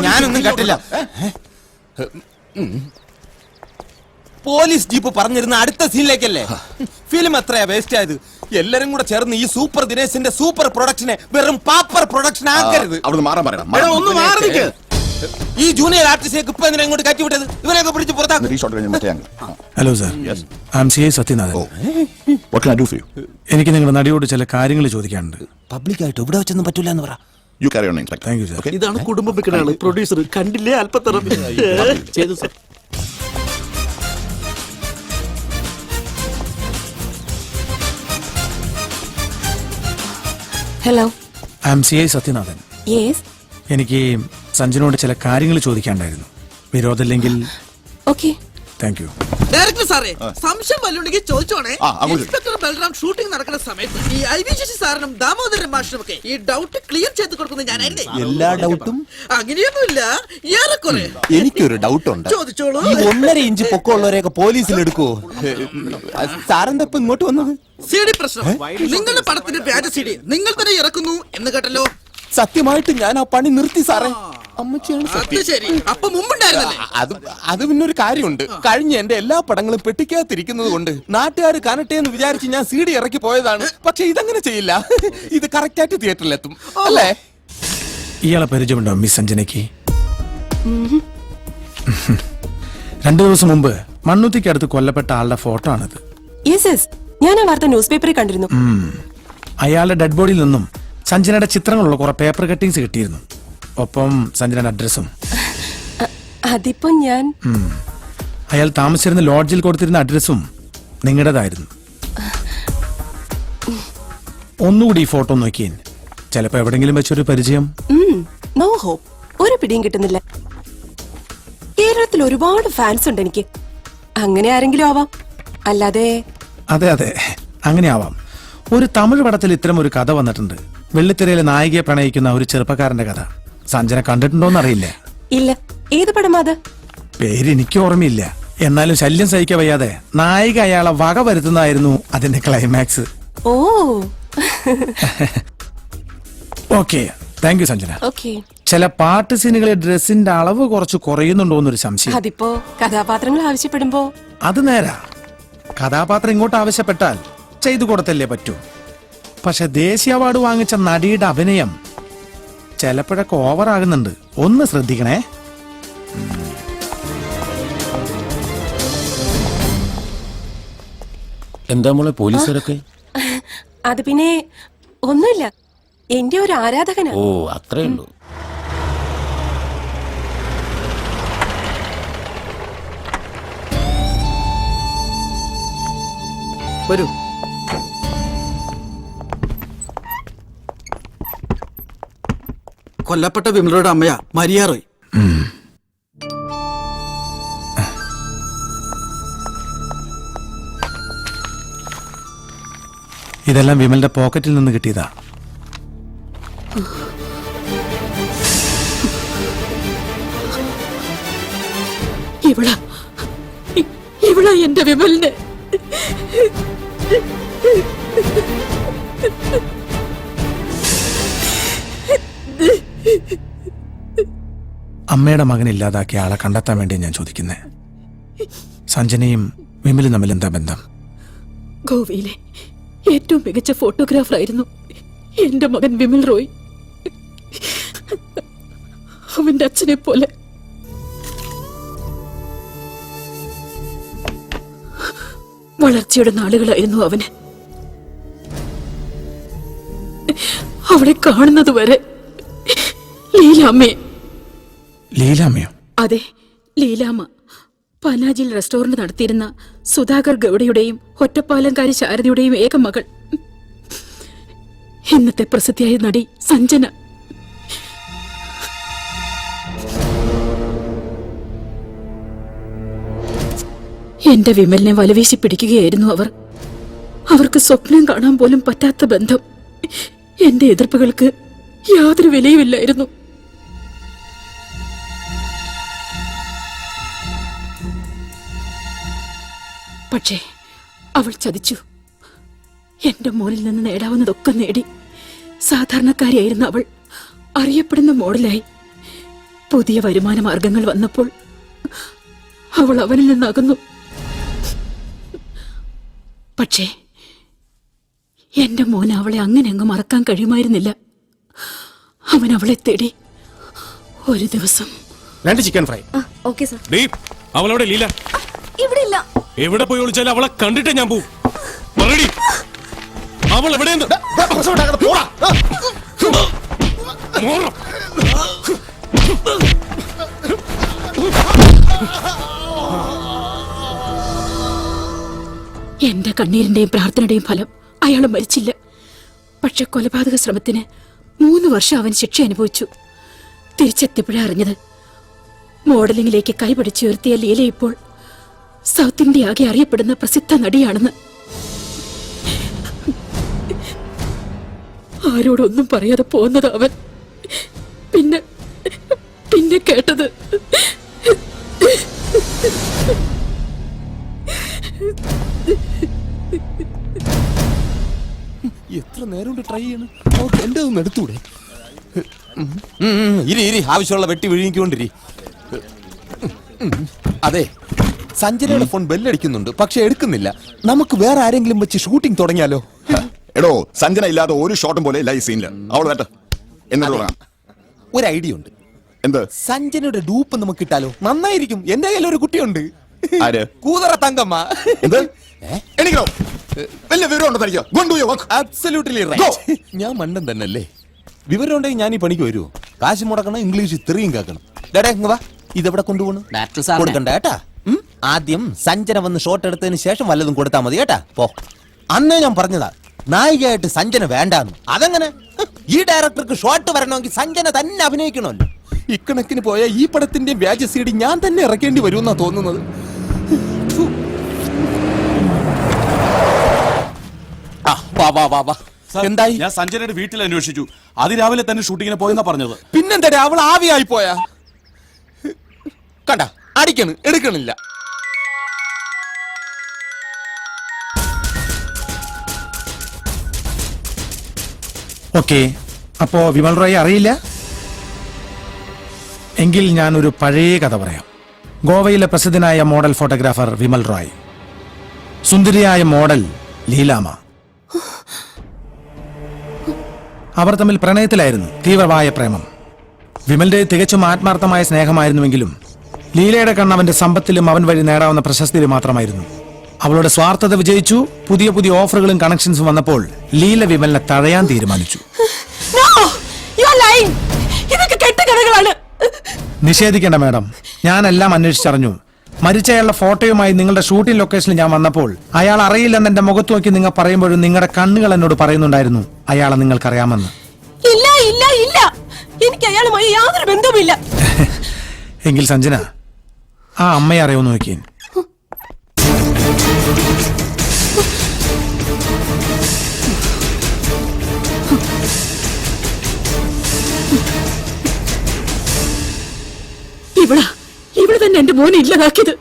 ഞാനൊന്നും കേട്ടില്ല. Police jeep പറഞ്ഞിരുന്ന അടുത്ത സീനിലേക്കല്ലേ? ഫിലിം എത്രയാ വേസ്റ്റ് ആയത്? എല്ലാരും കൂടെ ചേർന്ന് ഈ സൂപ്പർ ദിനേശിന്റെ സൂപ്പർ പ്രൊഡക്ഷനെ വെറും പാപ്പർ പ്രൊഡക്ഷൻ ആക്കരുത്. ഒന്ന് മാറി നിൽക്ക്. ഈ ജൂനിയർ ആർട്ടിസ്റ്റ് ഇപ്പൊ എന്തിനാ ഇങ്ങോട്ട് കയറ്റി വിട്ടത്? ഇവരെയൊക്കെ പിടിച്ച് പുറത്താക്കും. Hello sir, I am CI Sathyanathan. എനിക്ക് നിങ്ങളുടെ നടിയോട് ചില കാര്യങ്ങൾ ചോദിക്കാനുണ്ട്. പബ്ലിക്കായിട്ട് ഇവിടെ വെച്ചൊന്നും പറ്റൂല എന്ന് പറ. Thank you sir. ഇതാണ് കുടുംബം വെക്കുന്ന ആള്, പ്രൊഡ്യൂസർ. കണ്ടില്ലേ അല്പത്തരം ചെയ്തു sir. Hello, I am CI Sathyanathan. Yes. എനിക്ക് സഞ്ജനോട് ചില കാര്യങ്ങൾ ചോദിക്കാനുണ്ടായിരുന്നു. വിരോധമില്ലെങ്കിൽ. ഓക്കെ. Thank U. ഡയറക്ടർ സാറേ, സംശയം വല്ലുണ്ടെങ്കിൽ ചോദിച്ചോണേ. ഇൻസ്പെക്ടർ ബൽറാം ഷൂട്ടിംഗ് നടക്കുന്ന സമയത്ത് ഈ IVCC സാറിനും ദാമോദരൻ മാഷിനും ഒക്കെ ഈ ഡൗട്ട് ക്ലിയർ ചെയ്ത് കൊടുക്കുന്നത് ഞാനായിരുന്നേ. എല്ലാ ഡൗട്ടും അങ്ങനെയൊന്നുമില്ല, ഏറെക്കുറെ. എനിക്കൊരു ഡൗട്ട് ഉണ്ട്. ചോദിച്ചോളൂ. ഈ 1.5 ഇഞ്ച് പൊക്കമുള്ളവരെയൊക്കെ പോലീസിൽ എടുക്കുവോ? സാറെന്താ ഇപ്പൊ ഇങ്ങോട്ട് വന്നത്? CD പ്രശ്നം. നിങ്ങളുടെ പടത്തിന്റെ വ്യാജ CD നിങ്ങൾ തന്നെ ഇറക്കുന്നു എന്ന് കേട്ടല്ലോ. സത്യമായിട്ട് ഞാൻ ആ പണി നിർത്തി സാറേ. അമ്മച്ചിയാണ് അത് ശരി. അപ്പൊ മുമ്പുണ്ടായിരുന്നല്ലേ? അത് പിന്നൊരു കാര്യമുണ്ട്. കഴിഞ്ഞ എന്റെ എല്ലാ പടങ്ങളും പെട്ടിക്കകത്തിരിക്കുന്നത് കൊണ്ട് നാട്ടുകാർ കാണട്ടെ എന്ന് വിചാരിച്ച് ഞാൻ CD ഇറക്കി പോയതാണ്. പക്ഷെ ഇതങ്ങനെ ചെയ്യില്ല. ഇത് കറക്റ്റ് ആയിട്ട് തിയേറ്ററിലെത്തും അല്ലേ? ഇയാളെ പരിചയമുണ്ടോ മിസ് സഞ്ജനയ്ക്ക്? 2 ദിവസം മുമ്പ് മണ്ണുത്തിക്കടുത്ത് കൊല്ലപ്പെട്ട ആളുടെ ഫോട്ടോ ആണിത്. ഞാൻ ആ വാർത്ത ന്യൂസ് പേപ്പറിൽ കണ്ടിരുന്നു. അയാളുടെ ഡെഡ് ബോഡിയിൽ നിന്നും സഞ്ജനയുടെ ചിത്രങ്ങളുള്ള കുറെ പേപ്പർ കട്ടിങ്സ് കിട്ടിയിരുന്നു. ഒപ്പം സഞ്ജനയുടെ അഡ്രസ്സും. അതിപ്പോ ഞാൻ അയാൾ താമസിച്ചിരുന്ന ലോഡ്ജിൽ കൊടുത്തിരുന്ന അഡ്രസ്സും നിങ്ങളുടേതായിരുന്നു. ഒന്നുകൂടി ഈ ഫോട്ടോ നോക്കിയേ. ചിലപ്പോ എവിടെങ്കിലും വെച്ചൊരു പരിചയം. No hope. ഒരു പിടിയും കിട്ടുന്നില്ല. കേരളത്തിൽ ഒരുപാട് ഫാൻസ് ഉണ്ട് എനിക്ക്. അങ്ങനെ ആരെങ്കിലും ആവാം, അല്ലാതെ. അതെ അതെ, അങ്ങനെ ആവാം. ഒരു തമിഴ് പടത്തിൽ ഇത്തരം ഒരു കഥ വന്നിട്ടുണ്ട്. വെള്ളിത്തിരയിലെ നായികയെ പ്രണയിക്കുന്ന ഒരു ചെറുപ്പക്കാരന്റെ കഥ. സഞ്ജന കണ്ടിട്ടുണ്ടോന്ന് അറിയില്ല. ഇല്ല. ഏത് പടമാ അത്? പേര് എനിക്ക് ഓർമ്മയില്ല. എന്നാലും ശല്യം സഹിക്കാൻ വയ്യാതെ നായിക അയാളെ വക വരുത്തുന്നതായിരുന്നു അതിന്റെ ക്ലൈമാക്സ്. ഓ. Okay, thank you Sanjana. Okay. ചില പാട്ട് സീനുകളിൽ ഡ്രസ്സിന്റെ അളവ് കുറച്ച് കുറയുന്നുണ്ടോന്നൊരു സംശയം. അതിപ്പോ കഥാപാത്രങ്ങൾ ആവശ്യപ്പെടുമ്പോ. അത് നേരാ. കഥാപാത്രം ഇങ്ങോട്ട് ആവശ്യപ്പെട്ടാൽ ചെയ്തു കൊടുത്തല്ലേ പറ്റൂ. പക്ഷെ ദേശീയ അവാർഡ് വാങ്ങിച്ച നടിയുടെ അഭിനയം ചിലപ്പോഴൊക്കെ ഓവർ ആകുന്നുണ്ട്. ഒന്ന് ശ്രദ്ധിക്കണേ. എന്താ മോളെ പോലീസുകാരൊക്കെ? അത് പിന്നെ ഒന്നുമില്ല, എന്റെ ഒരു ആരാധകനാ. ഓ, അത്രേ ഉള്ളൂ. വരൂ. കൊല്ലപ്പെട്ട വിമലയുടെ അമ്മയാ മരിയ റോയ്. ഇതെല്ലാം വിമലിന്റെ പോക്കറ്റിൽ നിന്ന് കിട്ടിയതാ. ഇവളാ എന്റെ വിമലിന്. അമ്മയുടെ മകൻ ഇല്ലാതാക്കിയ ആളെ കണ്ടെത്താൻ വേണ്ടി ഞാൻ ചോദിക്കുന്നേ. സഞ്ജനയും വിമലും തമ്മിൽ എന്താ ബന്ധം? ഗോവയിലെ ഏറ്റവും മികച്ച ഫോട്ടോഗ്രാഫർ ആയിരുന്നു എന്റെ മകൻ വിമൽ റോയ്. അവന്റെ അച്ഛനെ പോലെ. വളർച്ചയുടെ നാളുകളായിരുന്നു അവന്. അവളെ കാണുന്നത് വരെ ലീലാമ്മയോ? അതെ, ലീലാമ്മ. പനാജിൽ റെസ്റ്റോറന്റ് നടത്തിയിരുന്ന സുധാകർ ഗൌഡയുടെയും ഒറ്റപ്പാലംകാരി ശാരദയുടെയും ഏക മകൾ. ഇന്നത്തെ പ്രസിദ്ധിയായ നടി സഞ്ജന. എന്റെ വിമലിനെ വലവീശി പിടിക്കുകയായിരുന്നു അവർ. അവർക്ക് സ്വപ്നം കാണാൻ പോലും പറ്റാത്ത ബന്ധം. എന്റെ എതിർപ്പുകൾക്ക് യാതൊരു വിലയുമില്ലായിരുന്നു. പക്ഷേ അവൾ ചതിച്ചു. എന്റെ മോനിൽ നിന്ന് നേടാവുന്നതൊക്കെ നേടി. സാധാരണക്കാരിയായിരുന്ന അവൾ അറിയപ്പെടുന്ന മോഡലായി. പുതിയ വരുമാന മാർഗങ്ങൾ വന്നപ്പോൾ അവൾ അവനിൽ നിന്നകന്നു. പക്ഷേ എന്റെ മോൻ അവളെ അങ്ങനെ അങ്ങ് മറക്കാൻ കഴിയുമായിരുന്നില്ല. അവൻ അവളെ തേടി. ഒരു ദിവസം 2 ചിക്കൻ ഫ്രൈ. Okay sir. അവളവിടെ ലീല ഇവിടെ ഇല്ല. എവിടെ പോയി വിളിച്ചാലും അവളെ കണ്ടിട്ടേ ഞാൻ പോവും. പറയടി, അവൾ എവിടെയെന്ന്. മോറ. എന്റെ കണ്ണീരിന്റെയും പ്രാർത്ഥനയുടെയും ഫലം അയാൾ മരിച്ചില്ല. പക്ഷെ കൊലപാതക ശ്രമത്തിന് 3 വർഷം അവൻ ശിക്ഷ അനുഭവിച്ചു. തിരിച്ചെത്തിയപ്പോഴാ അറിഞ്ഞത് മോഡലിംഗിലേക്ക് കൈപിടിച്ചുയർത്തിയ ലീല ഇപ്പോൾ സൗത്ത് ഇന്ത്യ ആകെ അറിയപ്പെടുന്ന പ്രസിദ്ധ നടിയാണെന്ന്. ആരോടൊന്നും പറയാതെ പോന്നത് അവൻ. പിന്നെ കേട്ടത് എത്ര നേരം കൊണ്ട് ട്രൈ ചെയ്യണം. എന്റെ ഒന്ന് എടുത്തൂടെ? ഇരി ആവശ്യമുള്ള വെട്ടി വിഴുങ്ങിക്കൊണ്ടിരി. അതെ, സഞ്ജനയുടെ ഫോൺ ബെല്ലടിക്കുന്നുണ്ട്, പക്ഷെ എടുക്കുന്നില്ല. നമുക്ക് വേറെ ആരെങ്കിലും വെച്ച് ഷൂട്ടിംഗ് തുടങ്ങിയാലോ? എടോ, സഞ്ജന ഇല്ലാതെ ഒരു ഷോട്ടും പോലെ ഇല്ല ഈ സീനില്. അവള് വേണ്ട എന്നിട്ട് തുടങ്ങാം. ഒരു ഐഡിയ ഉണ്ട്. എന്ത്? സഞ്ജനയുടെ ഡൂപ്പ് നമുക്ക് ഇട്ടാലോ? നന്നായിരിക്കും. എന്റെ കയ്യിൽ ഒരു കുട്ടിയുണ്ട്. ആര്? കൂതറ തങ്കമ്മ. എന്ത്? എണീക്കണോ? വലിയ വിവരം ഉണ്ടോ തനിക്ക്? Absolutely right. ഞാൻ മണ്ടൻ തന്നെയല്ലേ? വിവരം ഉണ്ടെങ്കിൽ ഞാൻ ഈ പണിക്ക് വരുമോ? കാശ് മുടക്കണം, ഇംഗ്ലീഷ് ഇത്രയും കേൾക്കണം. വാ, ഇതെവിടെ കൊണ്ടുപോകണം? കൊടുക്കണ്ട കേട്ടാ. ആദ്യം സഞ്ജന വന്ന് ഷോട്ട് എടുത്തതിന് ശേഷം വല്ലതും കൊടുത്താൽ മതി കേട്ടാ. പോ. അന്നേ ഞാൻ പറഞ്ഞതാ നായികയായിട്ട് സഞ്ജന വേണ്ടാന്ന്. അതെങ്ങനെ? ഈ ഡയറക്ടർക്ക് ഷോട്ട് വരണമെങ്കിൽ സഞ്ജന തന്നെ അഭിനയിക്കണമല്ലോ. ഇക്കണക്കിന് പോയ ഈ പടത്തിന്റെ വ്യാജ സീഡി ഞാൻ തന്നെ ഇറക്കേണ്ടി വരുമെന്നാ തോന്നുന്നത്. എന്തായി? ഞാൻ സഞ്ജനയുടെ വീട്ടിൽ അന്വേഷിച്ചു. അതിരാവിലെ തന്നെ ഷൂട്ടിങ്ങിന് പോയെന്നാ പറഞ്ഞത്. പിന്നെന്താ, അവൾ ആവിയായി പോയാ? കണ്ട അടിക്കണ്, എടുക്കണില്ല. ഓക്കെ, അപ്പോ വിമൽ റോയ് അറിയില്ല എങ്കിൽ ഞാൻ ഒരു പഴയ കഥ പറയാം. ഗോവയിലെ പ്രസിദ്ധനായ മോഡൽ ഫോട്ടോഗ്രാഫർ വിമൽ റോയ്, സുന്ദരിയായ മോഡൽ ലീലാമ. അവർ തമ്മിൽ പ്രണയത്തിലായിരുന്നു. തീവ്രമായ പ്രേമം. വിമലിന്റെ തികച്ചും ആത്മാർത്ഥമായ സ്നേഹമായിരുന്നുവെങ്കിലും ലീലയുടെ കണ്ണവന്റെ സമ്പത്തിലും അവൻ വഴി നേടാവുന്ന പ്രശസ്തിയിലും മാത്രമായിരുന്നു. അവളുടെ സ്വാർത്ഥത വിജയിച്ചു. പുതിയ പുതിയ ഓഫറുകളും കണക്ഷൻസും വന്നപ്പോൾ ലീല വിമലിനെ തഴയാൻ തീരുമാനിച്ചു. നിഷേധിക്കേണ്ട മാഡം, ഞാനെല്ലാം അന്വേഷിച്ചറിഞ്ഞു. മരിച്ചയാളുടെ ഫോട്ടോയുമായി നിങ്ങളുടെ ഷൂട്ടിംഗ് ലൊക്കേഷനിൽ ഞാൻ വന്നപ്പോൾ അയാൾ അറിയില്ലെന്ന് എന്റെ മുഖത്ത് നോക്കി നിങ്ങൾ പറയുമ്പോഴും നിങ്ങളുടെ കണ്ണുകൾ എന്നോട് പറയുന്നുണ്ടായിരുന്നു അയാളെ നിങ്ങൾക്കറിയാമെന്ന്. ഇല്ല ഇല്ല ഇല്ല, എനിക്ക് അയാളുമായി യാതൊരു ബന്ധവുമില്ല. എങ്കിൽ സഞ്ജന, ആ അമ്മയെ അറിയാമെന്ന് നോക്കിയേ. ഇവള് തന്നെ എന്റെ മോനെ ഇല്ലാതാക്കിയത്.